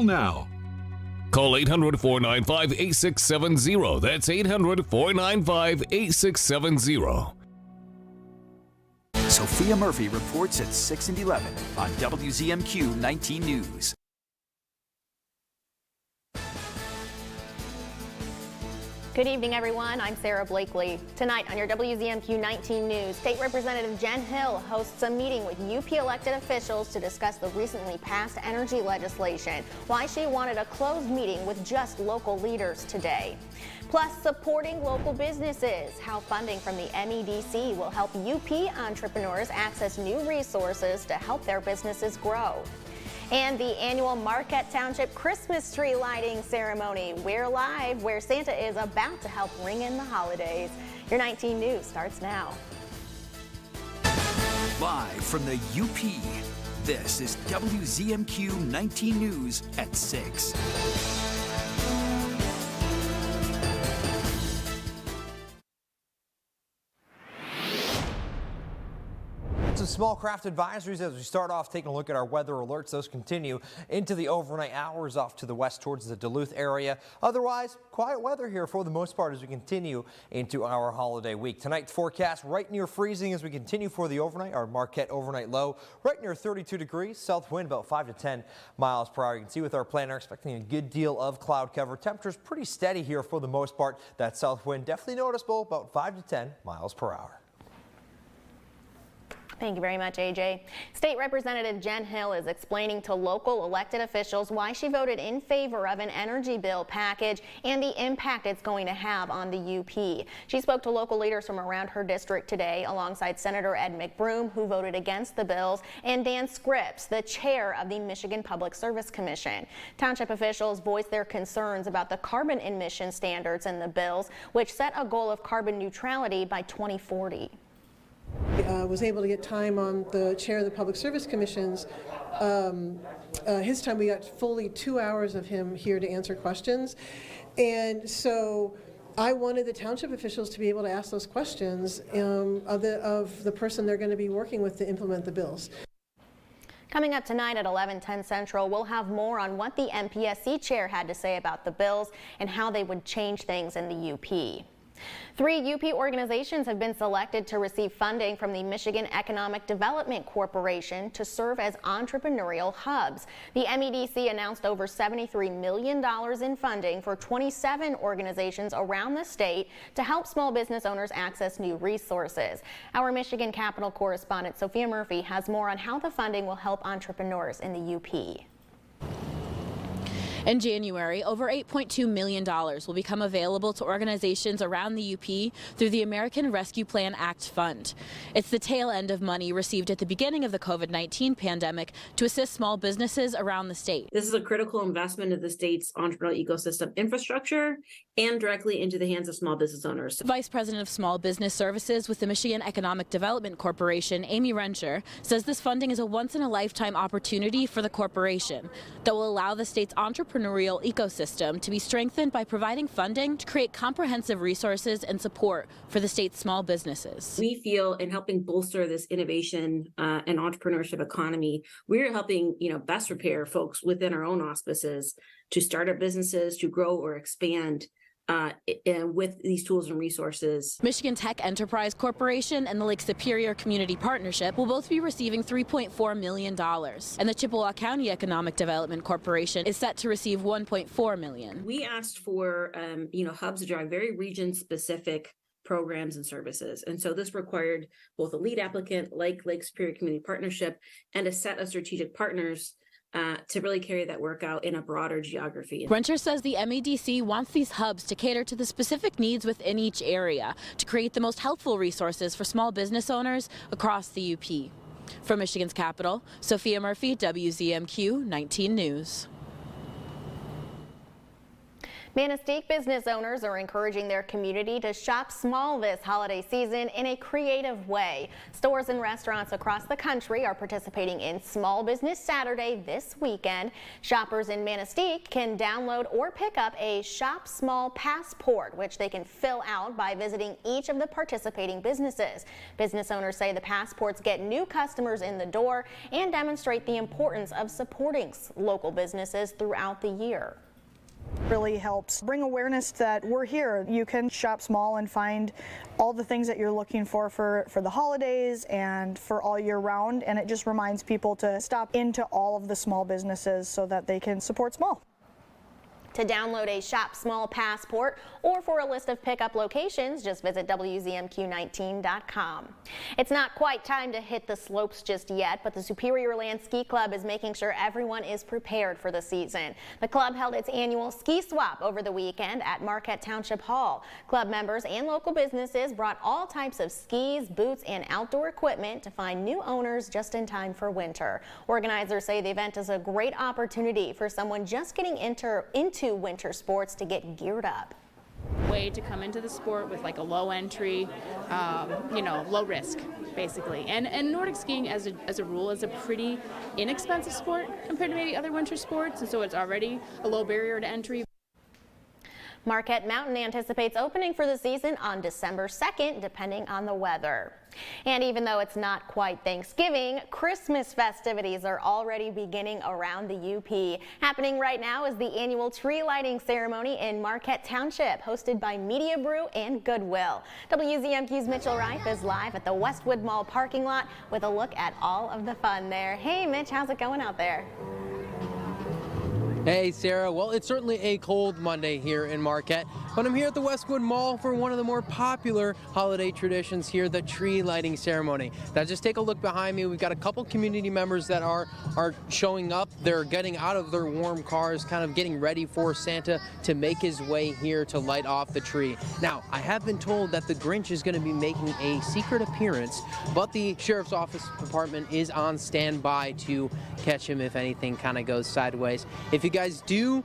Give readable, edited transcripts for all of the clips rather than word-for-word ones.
now. Call 800-495-8670. That's 800-495-8670. Sophia Murphy reports at 6 and 11 on WZMQ 19 News. Good evening, everyone. I'm Sarah Blakely. Tonight on your WZMQ 19 News, State Representative Jen Hill hosts a meeting with UP elected officials to discuss the recently passed energy legislation, why she wanted a closed meeting with just local leaders today. Plus, supporting local businesses, how funding from the MEDC will help UP entrepreneurs access new resources to help their businesses grow. And the annual Marquette Township Christmas tree lighting ceremony. We're live where Santa is about to help ring in the holidays. Your 19 News starts now. Live from the UP, this is WZMQ 19 News at 6. Some small craft advisories as we start off taking a look at our weather alerts. Those continue into the overnight hours off to the west towards the Duluth area. Otherwise, quiet weather here for the most part as we continue into our holiday week. Tonight's forecast right near freezing as we continue for the overnight. Our Marquette overnight low right near 32 degrees. South wind about 5 to 10 miles per hour. You can see with our planner expecting a good deal of cloud cover. Temperatures pretty steady here for the most part. That south wind definitely noticeable, about 5 to 10 miles per hour. Thank you very much, AJ. State Representative Jen Hill is explaining to local elected officials why she voted in favor of an energy bill package and the impact it's going to have on the UP. She spoke to local leaders from around her district today alongside Senator Ed McBroom, who voted against the bills, and Dan Scripps, the chair of the Michigan Public Service Commission. Township officials voiced their concerns about the carbon emission standards in the bills, which set a goal of carbon neutrality by 2040. Was able to get time on the chair of the Public Service Commissions. His time, we got fully 2 hours of him here to answer questions. And so I wanted the township officials to be able to ask those questions of the person they're going to be working with to implement the bills. Coming up tonight at 11:10 Central, we'll have more on what the MPSC chair had to say about the bills and how they would change things in the UP. 3 UP organizations have been selected to receive funding from the Michigan Economic Development Corporation to serve as entrepreneurial hubs. The MEDC announced over $73 million in funding for 27 organizations around the state to help small business owners access new resources. Our Michigan Capitol correspondent Sophia Murphy has more on how the funding will help entrepreneurs in the UP. In January, over $8.2 million will become available to organizations around the UP through the American Rescue Plan Act Fund. It's the tail end of money received at the beginning of the COVID-19 pandemic to assist small businesses around the state. This is a critical investment in the state's entrepreneurial ecosystem infrastructure and directly into the hands of small business owners. Vice President of Small Business Services with the Michigan Economic Development Corporation, Amy Renscher, says this funding is a once-in-a-lifetime opportunity for the corporation that will allow the state's entrepreneurial ecosystem to be strengthened by providing funding to create comprehensive resources and support for the state's small businesses. We feel in helping bolster this innovation and entrepreneurship economy, we're helping best prepare folks within our own auspices to start up businesses, to grow or expand and with these tools and resources. Michigan Tech Enterprise Corporation and the Lake Superior Community Partnership will both be receiving $3.4 million. And the Chippewa County Economic Development Corporation is set to receive $1.4 million. We asked for, hubs to drive very region-specific programs and services. And so this required both a lead applicant like Lake Superior Community Partnership and a set of strategic partners to really carry that work out in a broader geography. Renscher says the MEDC wants these hubs to cater to the specific needs within each area to create the most helpful resources for small business owners across the UP. From Michigan's capital, Sophia Murphy, WZMQ 19 News. Manistee business owners are encouraging their community to shop small this holiday season in a creative way. Stores and restaurants across the country are participating in Small Business Saturday this weekend. Shoppers in Manistee can download or pick up a Shop Small passport, which they can fill out by visiting each of the participating businesses. Business owners say the passports get new customers in the door and demonstrate the importance of supporting local businesses throughout the year. Really helps bring awareness that we're here. You can shop small and find all the things that you're looking for the holidays and for all year round, and it just reminds people to stop into all of the small businesses so that they can support small. To download a Shop Small passport or for a list of pickup locations, just visit WZMQ19.com. It's not quite time to hit the slopes just yet, but the Superior Land Ski Club is making sure everyone is prepared for the season. The club held its annual ski swap over the weekend at Marquette Township Hall. Club members and local businesses brought all types of skis, boots, and outdoor equipment to find new owners just in time for winter. Organizers say the event is a great opportunity for someone just getting into winter sports to get geared up. Way to come into the sport with like a low entry, low risk basically. And Nordic skiing as a rule is a pretty inexpensive sport compared to maybe other winter sports, and so it's already a low barrier to entry. Marquette Mountain anticipates opening for the season on December 2nd, depending on the weather. And even though it's not quite Thanksgiving, Christmas festivities are already beginning around the UP. Happening right now is the annual tree lighting ceremony in Marquette Township, hosted by Media Brew and Goodwill. WZMQ's Mitchell Reif is live at the Westwood Mall parking lot with a look at all of the fun there. Hey Mitch, how's it going out there? Hey Sarah, well, it's certainly a cold Monday here in Marquette, but I'm here at the Westwood Mall for one of the more popular holiday traditions here, the tree lighting ceremony. Now just take a look behind me. We've got a couple community members that are showing up. They're getting out of their warm cars, kind of getting ready for Santa to make his way here to light off the tree. Now, I have been told that the Grinch is going to be making a secret appearance, but the Sheriff's Office Department is on standby to catch him if anything kind of goes sideways. If you guys do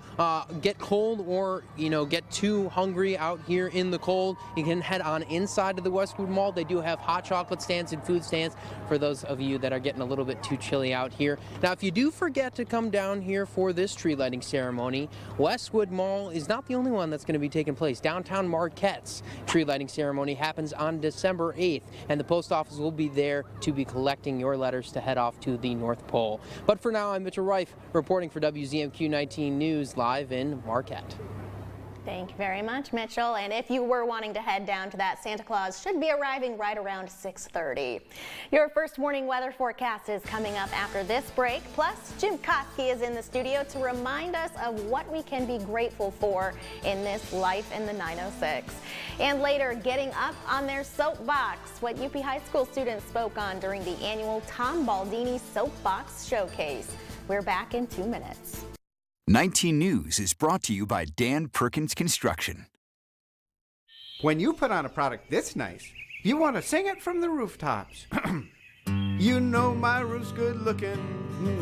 get cold or get too hungry out here in the cold, you can head on inside of the Westwood Mall. They do have hot chocolate stands and food stands for those of you that are getting a little bit too chilly out here. Now if you do forget to come down here for this tree lighting ceremony, Westwood Mall is not the only one that's going to be taking place. Downtown Marquette's tree lighting ceremony happens on December 8th, and the post office will be there to be collecting your letters to head off to the North Pole. But for now, I'm Mitchell Reif reporting for WZMQ 19 News live in Marquette. Thank you very much, Mitchell. And if you were wanting to head down to that, Santa Claus should be arriving right around 6:30. Your first morning weather forecast is coming up after this break. Plus, Jim Koski is in the studio to remind us of what we can be grateful for in this life in the 906. And later, getting up on their soapbox, what UP High School students spoke on during the annual Tom Baldini Soapbox Showcase. We're back in 2 minutes. 19 News is brought to you by Dan Perkins Construction. When you put on a product this nice, you want to sing it from the rooftops. You know my roof's good looking,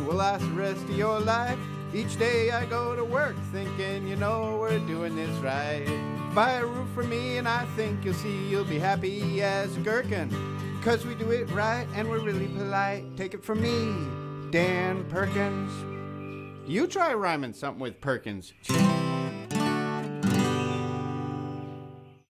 will last the rest of your life. Each day I go to work thinking, we're doing this right. Buy a roof for me and I think you'll see you'll be happy as a gherkin. 'Cause we do it right and we're really polite. Take it from me, Dan Perkins. You try rhyming something with Perkins.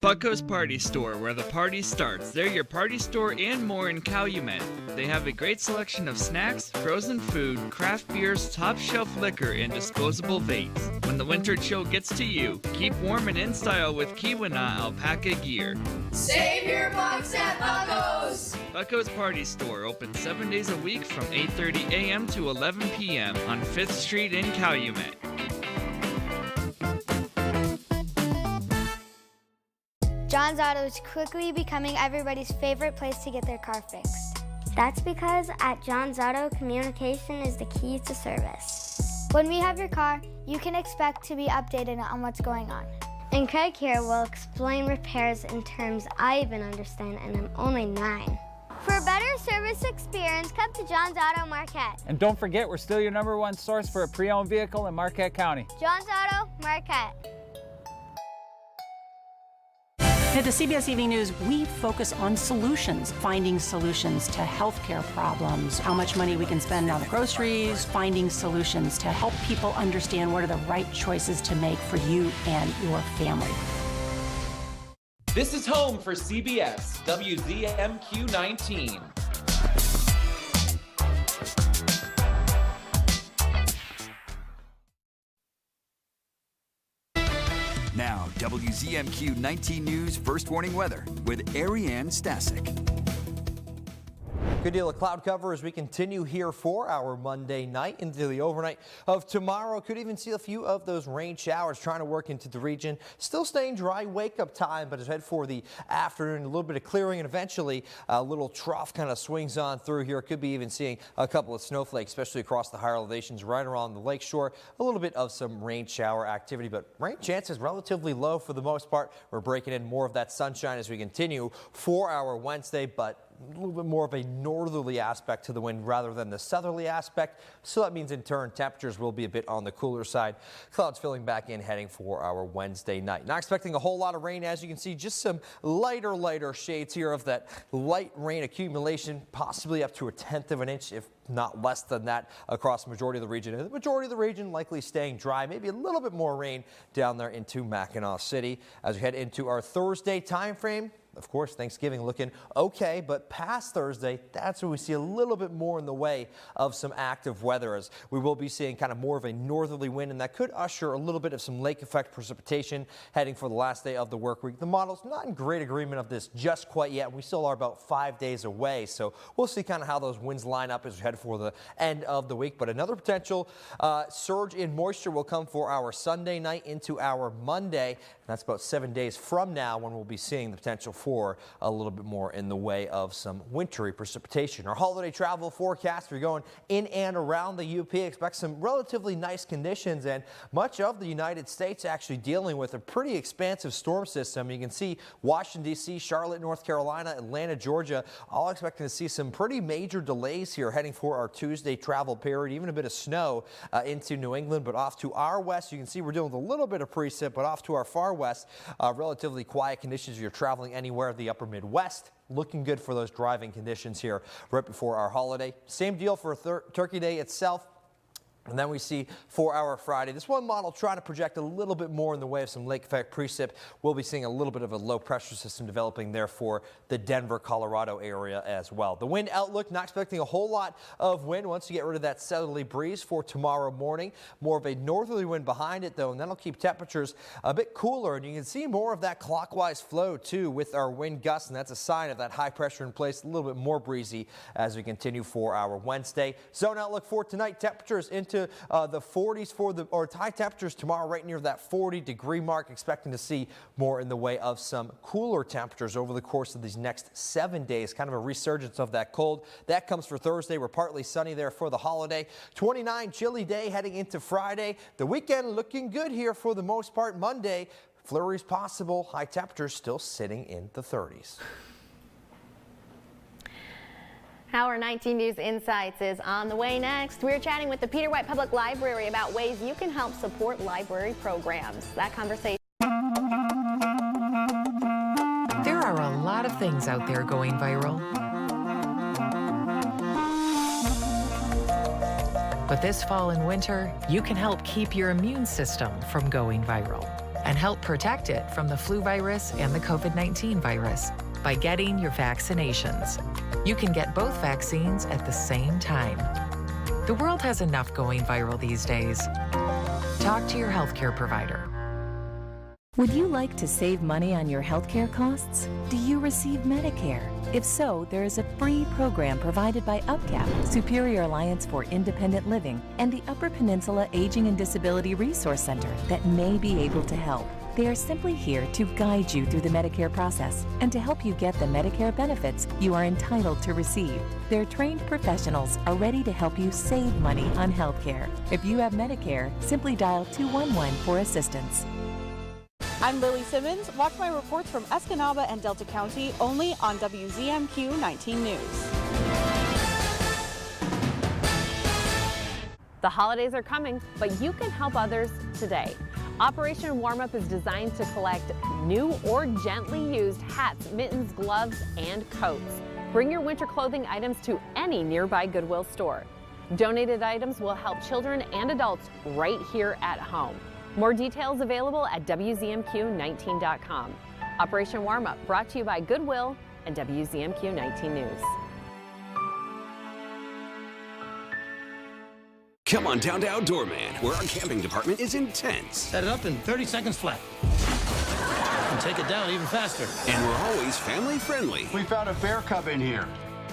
Bucko's Party Store, where the party starts. They're your party store and more in Calumet. They have a great selection of snacks, frozen food, craft beers, top shelf liquor, and disposable vapes. When the winter chill gets to you, keep warm and in style with Keweenaw alpaca gear. Save your bucks at Bucko's! Bucko's Party Store, open 7 days a week from 8:30 a.m. to 11 p.m. on 5th Street in Calumet. John's Auto is quickly becoming everybody's favorite place to get their car fixed. That's because at John's Auto, communication is the key to service. When we have your car, you can expect to be updated on what's going on. And Craig here will explain repairs in terms I even understand, and I'm only 9. For a better service experience, come to John's Auto Marquette. And don't forget, we're still your #1 source for a pre-owned vehicle in Marquette County. John's Auto Marquette. At the CBS Evening News, we focus on solutions, finding solutions to healthcare problems, how much money we can spend on the groceries, finding solutions to help people understand what are the right choices to make for you and your family. This is home for CBS, WZMQ 19. Now, WZMQ 19 News First Warning Weather with Ariane Stasic. Good deal of cloud cover as we continue here for our Monday night into the overnight of tomorrow. Could even see a few of those rain showers trying to work into the region. Still staying dry wake up time, but as head for the afternoon, a little bit of clearing and eventually a little trough kind of swings on through here. Could be even seeing a couple of snowflakes, especially across the higher elevations right around the lake shore. A little bit of some rain shower activity, but rain chances relatively low for the most part. We're breaking in more of that sunshine as we continue for our Wednesday, but a little bit more of a northerly aspect to the wind rather than the southerly aspect. So that means in turn temperatures will be a bit on the cooler side. Clouds filling back in heading for our Wednesday night. Not expecting a whole lot of rain, as you can see, just some lighter shades here of that light rain accumulation, possibly up to 1/10 of an inch, if not less than that, across the majority of the region. And the majority of the region likely staying dry, maybe a little bit more rain down there into Mackinac City. As we head into our Thursday time frame, of course, Thanksgiving looking okay, but past Thursday, that's when we see a little bit more in the way of some active weather, as we will be seeing kind of more of a northerly wind, and that could usher a little bit of some lake effect precipitation heading for the last day of the work week. The model's not in great agreement of this just quite yet. We still are about 5 days away, so we'll see kind of how those winds line up as we head for the end of the week. But another potential surge in moisture will come for our Sunday night into our Monday, and that's about 7 days from now when we'll be seeing the potential for a little bit more in the way of some wintry precipitation. Our holiday travel forecast, we're going in and around the UP. Expect some relatively nice conditions, and much of the United States actually dealing with a pretty expansive storm system. You can see Washington, D.C., Charlotte, North Carolina, Atlanta, Georgia, all expecting to see some pretty major delays here heading for our Tuesday travel period. Even a bit of snow into New England, but off to our west, you can see we're dealing with a little bit of precip, but off to our far west, relatively quiet conditions if you're traveling anywhere the upper Midwest. Looking good for those driving conditions here right before our holiday. Same deal for Turkey Day itself. And then we see for our Friday, this one model trying to project a little bit more in the way of some lake effect precip. We'll be seeing a little bit of a low pressure system developing there for the Denver, Colorado area as well. The wind outlook, not expecting a whole lot of wind once you get rid of that southerly breeze for tomorrow morning. More of a northerly wind behind it though, and that'll keep temperatures a bit cooler. And you can see more of that clockwise flow too with our wind gusts, and that's a sign of that high pressure in place, a little bit more breezy as we continue for our Wednesday. Zone outlook for tonight, temperatures into the 40s for high temperatures tomorrow, right near that 40-degree mark. Expecting to see more in the way of some cooler temperatures over the course of these next 7 days. Kind of a resurgence of that cold. That comes for Thursday. We're partly sunny there for the holiday. 29 chilly day heading into Friday. The weekend looking good here for the most part. Monday, flurries possible. High temperatures still sitting in the 30s. Our 19 News Insights is on the way next. We're chatting with the Peter White Public Library about ways you can help support library programs. That conversation. There are a lot of things out there going viral. But this fall and winter, you can help keep your immune system from going viral and help protect it from the flu virus and the COVID-19 virus by getting your vaccinations. You can get both vaccines at the same time. The world has enough going viral these days. Talk to your healthcare provider. Would you like to save money on your healthcare costs? Do you receive Medicare? If so, there is a free program provided by UPCAP, Superior Alliance for Independent Living, and the Upper Peninsula Aging and Disability Resource Center that may be able to help. They are simply here to guide you through the Medicare process and to help you get the Medicare benefits you are entitled to receive. Their trained professionals are ready to help you save money on healthcare. If you have Medicare, simply dial 211 for assistance. I'm Lily Simmons. Watch my reports from Escanaba and Delta County only on WZMQ 19 News. The holidays are coming, but you can help others today. Operation Warm Up is designed to collect new or gently used hats, mittens, gloves, and coats. Bring your winter clothing items to any nearby Goodwill store. Donated items will help children and adults right here at home. More details available at WZMQ19.com. Operation Warm Up brought to you by Goodwill and WZMQ 19 News. Come on down to Outdoor Man, where our camping department is intense. Set it up in 30 seconds flat. And take it down even faster. And we're always family friendly. We found a bear cub in here.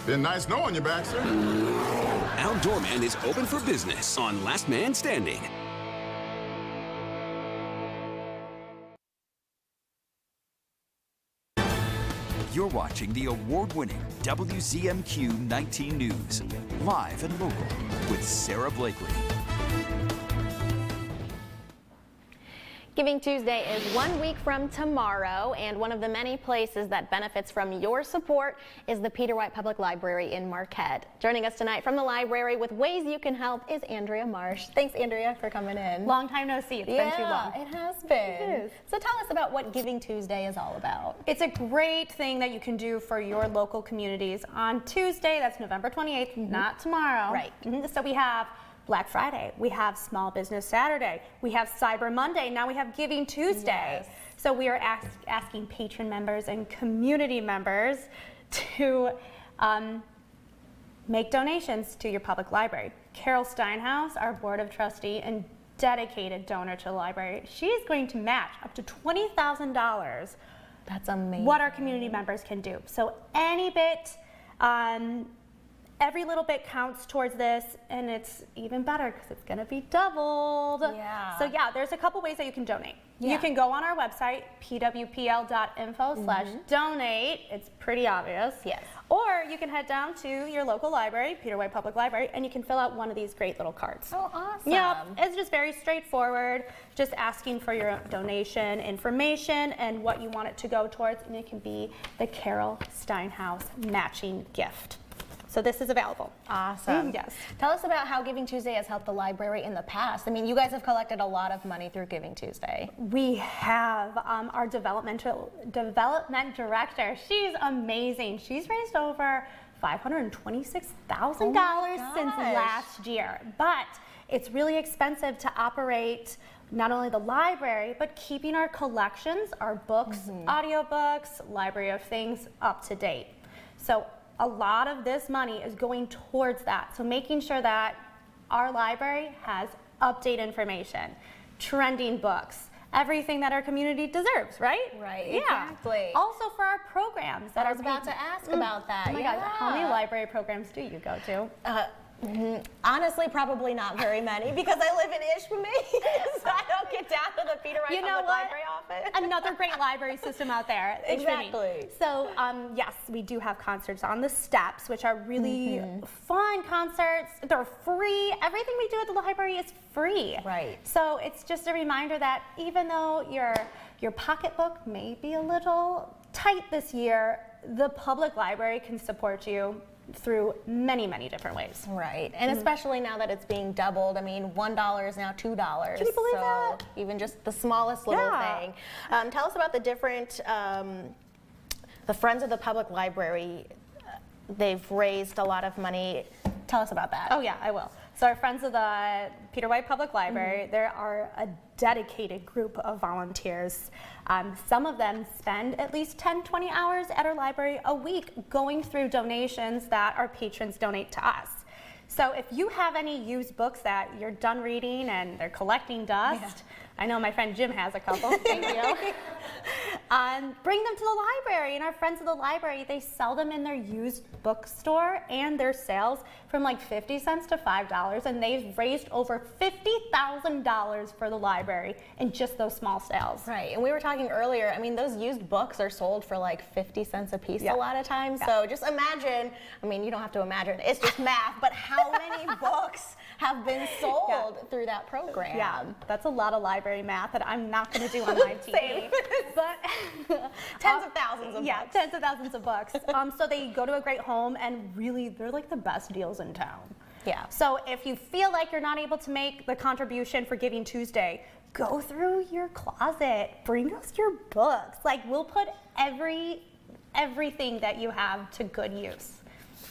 Been nice knowing you, Baxter. Outdoor Man is open for business on Last Man Standing. You're watching the award-winning WZMQ 19 News, live and local with Sarah Blakely. Giving Tuesday is 1 week from tomorrow, and one of the many places that benefits from your support is the Peter White Public Library in Marquette. Joining us tonight from the library with ways you can help is Andrea Marsh. Thanks, Andrea, for coming in. Long time no see. It's been too long. It has been. It is. So tell us about what Giving Tuesday is all about. It's a great thing that you can do for your local communities. On Tuesday, that's November 28th, not tomorrow. Right. So we have Black Friday, we have Small Business Saturday, we have Cyber Monday, now we have Giving Tuesday. Yes. So we are asking patron members and community members to make donations to your public library. Carol Steinhaus, our Board of Trustee and dedicated donor to the library, she is going to match up to $20,000. That's amazing. What our community members can do. So any bit, every little bit counts towards this, and it's even better because it's going to be doubled. Yeah. So yeah, there's a couple ways that you can donate. Yeah. You can go on our website, pwpl.info/donate. It's pretty obvious. Yes. Or you can head down to your local library, Peter White Public Library, and you can fill out one of these great little cards. Oh, awesome. Yeah, it's just very straightforward, just asking for your donation information and what you want it to go towards, and it can be the Carol Steinhaus matching gift. So this is available. Awesome. Yes. Tell us about how Giving Tuesday has helped the library in the past. I mean, you guys have collected a lot of money through Giving Tuesday. We have our development director. She's amazing. She's raised over $526,000 since last year. But it's really expensive to operate not only the library, but keeping our collections, our books, audiobooks, library of things up to date. So a lot of this money is going towards that. So making sure that our library has update information, trending books, everything that our community deserves, right? Right, yeah. exactly. Also for our programs that I was about to ask about that. Oh my God, how many library programs do you go to? Honestly, probably not very many because I live in Ishpeming, so I don't get down to the Peter White Public Library office. Another great library system out there. Exactly. So yes, we do have concerts on the steps, which are really fun concerts. They're free. Everything we do at the library is free. Right. So it's just a reminder that even though your pocketbook may be a little tight this year, the public library can support you through many, many different ways. Right, and especially now that it's being doubled. I mean, $1 is now $2. Can you believe that? Even just the smallest little thing. Tell us about the different, the Friends of the Public Library. They've raised a lot of money. Tell us about that. Oh yeah, I will. So our Friends of the Peter White Public Library, there are a dedicated group of volunteers. Some of them spend at least 10-20 hours at our library a week going through donations that our patrons donate to us. So if you have any used books that you're done reading and they're collecting dust, I know my friend Jim has a couple, thank you. Bring them to the library, and our Friends of the Library, they sell them in their used bookstore, and their sales from like 50 cents to $5, and they've raised over $50,000 for the library in just those small sales. Right, and we were talking earlier, I mean, those used books are sold for like 50 cents a piece a lot of times, so just imagine, I mean, you don't have to imagine, it's just math, but how many books have been sold through that program? Yeah, that's a lot of library math that I'm not going to do on live TV. But tens of thousands of books. Yeah, tens of thousands of books. So they go to a great home, and really, they're like the best deals in town. Yeah. So if you feel like you're not able to make the contribution for Giving Tuesday, go through your closet, bring us your books. Like, we'll put everything that you have to good use.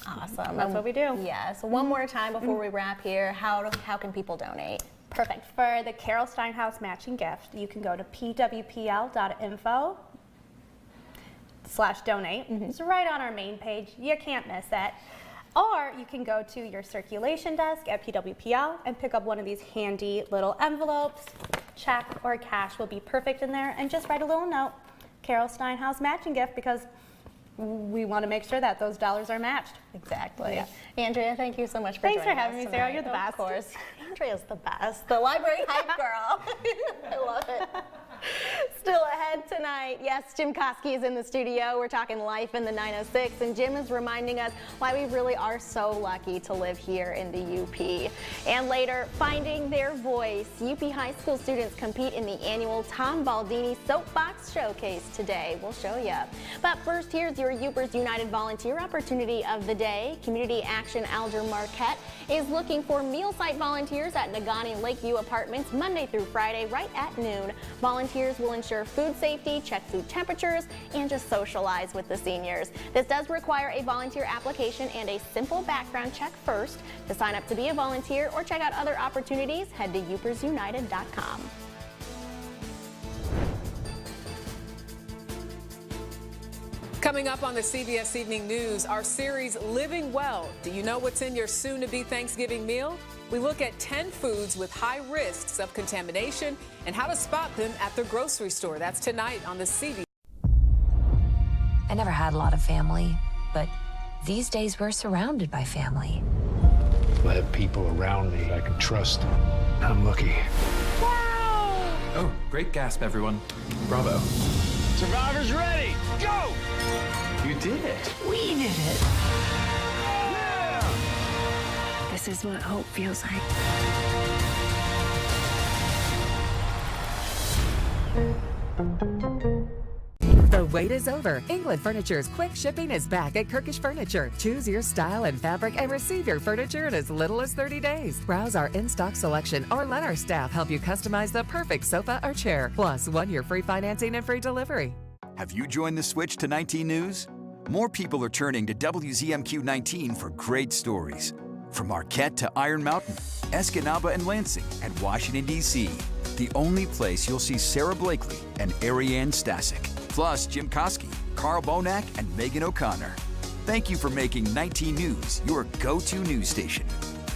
Awesome. That's what we do. Yes. One more time before we wrap here, how can people donate? Perfect. For the Carol Steinhaus matching gift, you can go to pwpl.info/donate. It's right on our main page. You can't miss it. Or you can go to your circulation desk at PWPL and pick up one of these handy little envelopes. Check or cash will be perfect in there, and just write a little note, Carol Steinhaus matching gift, because we want to make sure that those dollars are matched. Exactly. Yeah. Andrea, thank you so much for Thanks joining for having us me, Sarah. tonight. You're the best. Of course. Andrea's the best. The library hype girl. I love it. Still ahead tonight, yes, Jim Koski is in the studio. We're talking life in the 906, and Jim is reminding us why we really are so lucky to live here in the UP. And later, finding their voice. UP high school students compete in the annual Tom Baldini Soapbox Showcase today. We'll show you. But first, here's your Upers United volunteer opportunity of the day. Community Action Alger Marquette is looking for meal site volunteers at Negaunee Lakeview Apartments Monday through Friday right at noon. Volunteers will ensure food safety, check food temperatures, and just socialize with the seniors. This does require a volunteer application and a simple background check first. To sign up to be a volunteer or check out other opportunities, head to upersunited.com. Coming up on the CBS Evening News, our series Living Well. Do you know what's in your soon-to-be Thanksgiving meal? We look at 10 foods with high risks of contamination and how to spot them at the grocery store. That's tonight on the CBS. I never had a lot of family, but these days we're surrounded by family. I have people around me I can trust. I'm lucky. Wow! Oh, great gasp, everyone. Bravo. Survivors ready. Go! You did it. We did it. This is what hope feels like. The wait is over. England Furniture's quick shipping is back at Kirkish Furniture. Choose your style and fabric and receive your furniture in as little as 30 days. Browse our in-stock selection or let our staff help you customize the perfect sofa or chair. Plus, 1 year free financing and free delivery. Have you joined the switch to 19 News? More people are turning to WZMQ 19 for great stories. From Marquette to Iron Mountain, Escanaba and Lansing, and Washington, D.C. The only place you'll see Sarah Blakely and Ariane Stasek, plus Jim Koski, Carl Bonak, and Megan O'Connor. Thank you for making 19 News your go-to news station.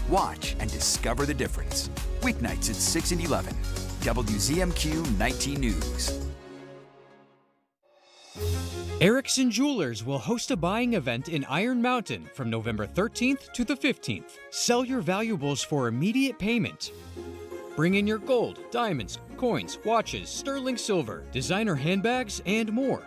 Watch and discover the difference. Weeknights at 6 and 11. WZMQ 19 News. Erickson Jewelers will host a buying event in Iron Mountain from November 13th to the 15th. Sell your valuables for immediate payment. Bring in your gold, diamonds, coins, watches, sterling silver, designer handbags, and more.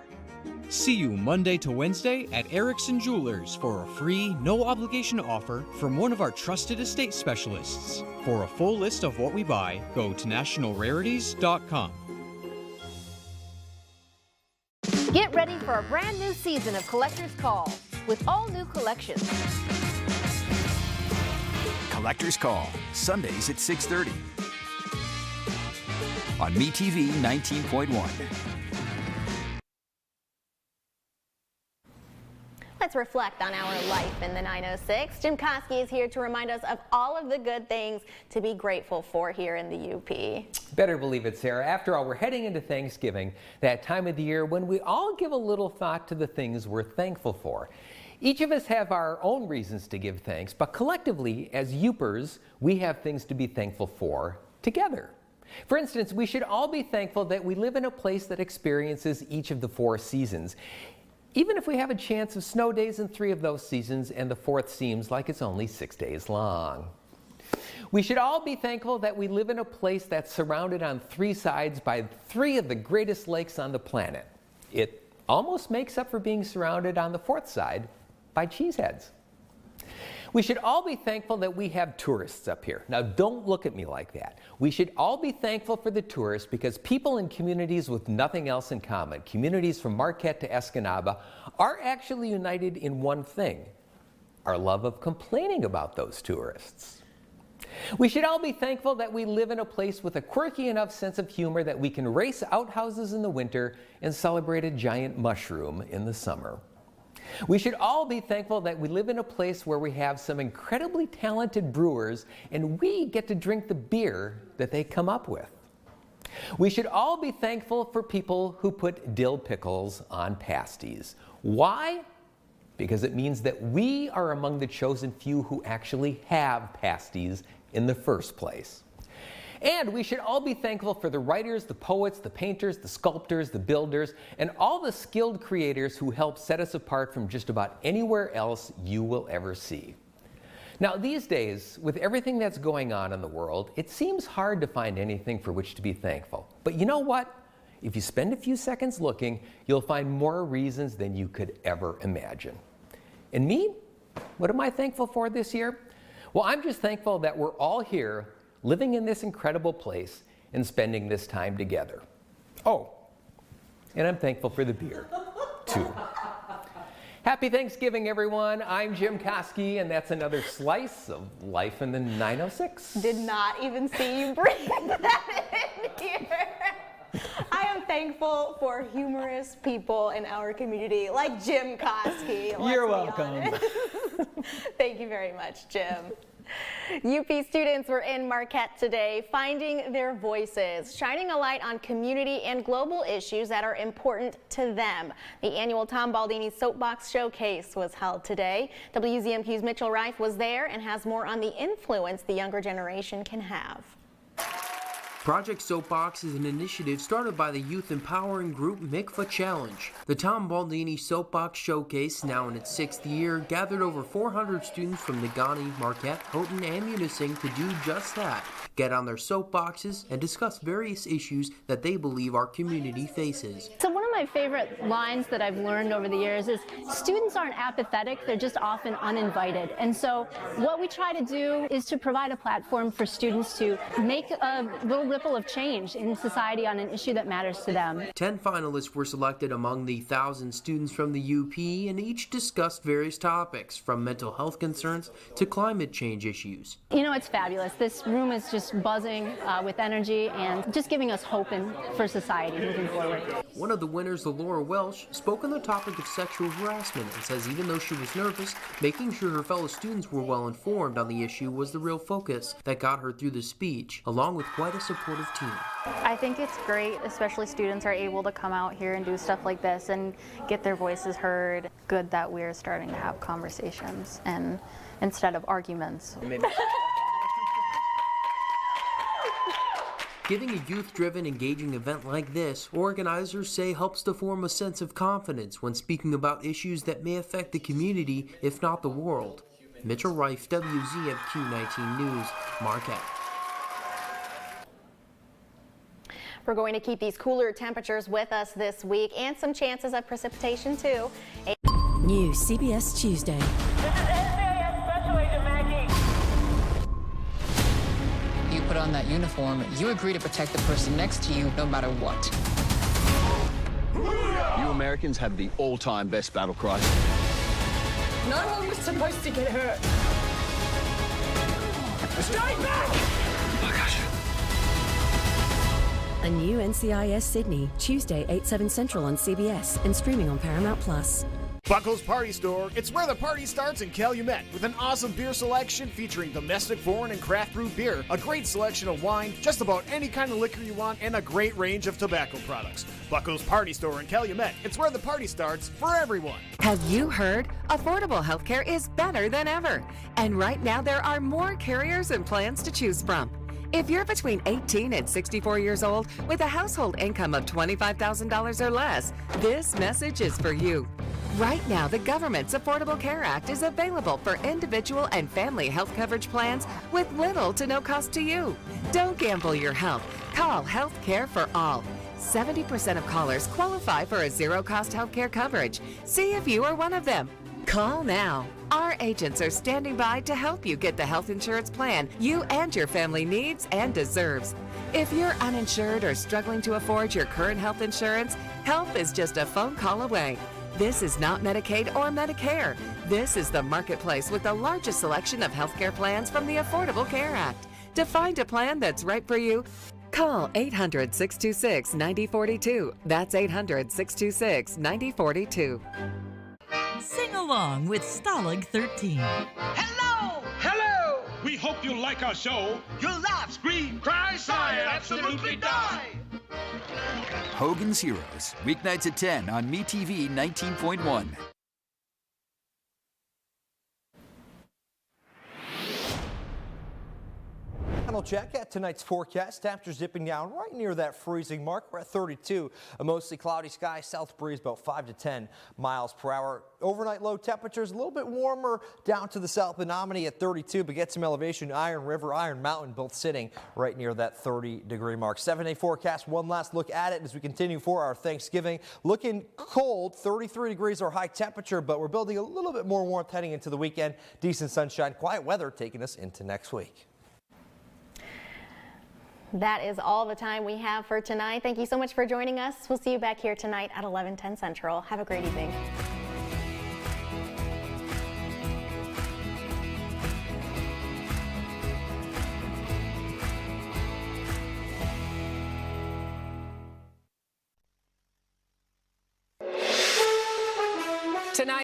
See you Monday to Wednesday at Erickson Jewelers for a free, no-obligation offer from one of our trusted estate specialists. For a full list of what we buy, go to nationalrarities.com. Get ready for a brand new season of Collector's Call with all new collections. Collector's Call, Sundays at 6:30. On MeTV 19.1. Let's reflect on our life in the 906. Jim Koski is here to remind us of all of the good things to be grateful for here in the UP. Better believe it, Sarah. After all, we're heading into Thanksgiving, that time of the year when we all give a little thought to the things we're thankful for. Each of us have our own reasons to give thanks, but collectively, as Upers, we have things to be thankful for together. For instance, we should all be thankful that we live in a place that experiences each of the 4 seasons. Even if we have a chance of snow days in 3 of those seasons and the 4th seems like it's only 6 days long. We should all be thankful that we live in a place that's surrounded on 3 sides by 3 of the greatest lakes on the planet. It almost makes up for being surrounded on the 4th side by cheeseheads. We should all be thankful that we have tourists up here. Now, don't look at me like that. We should all be thankful for the tourists because people in communities with nothing else in common, communities from Marquette to Escanaba, are actually united in one thing: our love of complaining about those tourists. We should all be thankful that we live in a place with a quirky enough sense of humor that we can race outhouses in the winter and celebrate a giant mushroom in the summer. We should all be thankful that we live in a place where we have some incredibly talented brewers and we get to drink the beer that they come up with. We should all be thankful for people who put dill pickles on pasties. Why? Because it means that we are among the chosen few who actually have pasties in the first place. And we should all be thankful for the writers, the poets, the painters, the sculptors, the builders, and all the skilled creators who help set us apart from just about anywhere else you will ever see. Now, these days, with everything that's going on in the world, it seems hard to find anything for which to be thankful. But you know what? If you spend a few seconds looking, you'll find more reasons than you could ever imagine. And me? What am I thankful for this year? Well, I'm just thankful that we're all here, living in this incredible place and spending this time together. Oh, and I'm thankful for the beer, too. Happy Thanksgiving, everyone. I'm Jim Koski, and that's another slice of life in the 906. Did not even see you bring that in here. I am thankful for humorous people in our community like Jim Koski. You're welcome. Thank you very much, Jim. UP students were in Marquette today, finding their voices, shining a light on community and global issues that are important to them. The annual Tom Baldini Soapbox Showcase was held today. WZMQ's Mitchell Reif was there and has more on the influence the younger generation can have. Project Soapbox is an initiative started by the youth empowering group MICFA Challenge. The Tom Baldini Soapbox Showcase, now in its 6th year, gathered over 400 students from Negaunee, Marquette, Houghton, and Munising to do just that, get on their soapboxes and discuss various issues that they believe our community faces. So one of my favorite lines that I've learned over the years is students aren't apathetic, they're just often uninvited. And so what we try to do is to provide a platform for students to make a little ripple of change in society on an issue that matters to them. 10 finalists were selected among the 1,000 students from the UP, and each discussed various topics, from mental health concerns to climate change issues. You know, it's fabulous. This room is just buzzing with energy and just giving us hope for society moving forward. One of the winners, Laura Welsh, spoke on the topic of sexual harassment and says even though she was nervous, making sure her fellow students were well informed on the issue was the real focus that got her through the speech, along with quite a supportive team. I think it's great, especially students are able to come out here and do stuff like this and get their voices heard. Good that we're starting to have conversations and instead of arguments. Giving a youth-driven, engaging event like this, organizers say helps to form a sense of confidence when speaking about issues that may affect the community, if not the world. Mitchell Reif, WZMQ 19 News, Marquette. We're going to keep these cooler temperatures with us this week and some chances of precipitation too. New CBS Tuesday. You put on that uniform, you agree to protect the person next to you no matter what. You Americans have the all-time best battle cry. No one was supposed to get hurt. Stay back! Oh, gosh. A new NCIS Sydney, Tuesday, 8/7 Central on CBS and streaming on Paramount+. Buckle's Party Store. It's where the party starts in Calumet with an awesome beer selection featuring domestic, foreign, and craft brew beer, a great selection of wine, just about any kind of liquor you want, and a great range of tobacco products. Buckle's Party Store in Calumet. It's where the party starts for everyone. Have you heard? Affordable healthcare is better than ever. And right now there are more carriers and plans to choose from. If you're between 18 and 64 years old with a household income of $25,000 or less, this message is for you. Right now, the government's Affordable Care Act is available for individual and family health coverage plans with little to no cost to you. Don't gamble your health. Call Health Care for All. 70% of callers qualify for a zero-cost health care coverage. See if you are one of them. Call now. Our agents are standing by to help you get the health insurance plan you and your family needs and deserves. If you're uninsured or struggling to afford your current health insurance, help is just a phone call away. This is not Medicaid or Medicare. This is the Marketplace with the largest selection of healthcare plans from the Affordable Care Act. To find a plan that's right for you, call 800-626-9042. That's 800-626-9042. Sing along with Stalag 13. Hello! Hello! We hope you like our show. You'll laugh, scream, cry, sigh, and absolutely die. Hogan's Heroes, weeknights at 10 on MeTV 19.1. Final check at tonight's forecast. Temperatures dipping down right near that freezing mark. We're at 32. A mostly cloudy sky. South breeze about 5 to 10 miles per hour. Overnight low temperatures a little bit warmer down to the south Menominee at 32, but get some elevation. Iron River, Iron Mountain both sitting right near that 30-degree mark. 7-day forecast. One last look at it as we continue for our Thanksgiving. Looking cold. 33 degrees our high temperature, but we're building a little bit more warmth heading into the weekend. Decent sunshine, quiet weather taking us into next week. That is all the time we have for tonight. Thank you so much for joining us. We'll see you back here tonight at 11:10 Central. Have a great evening.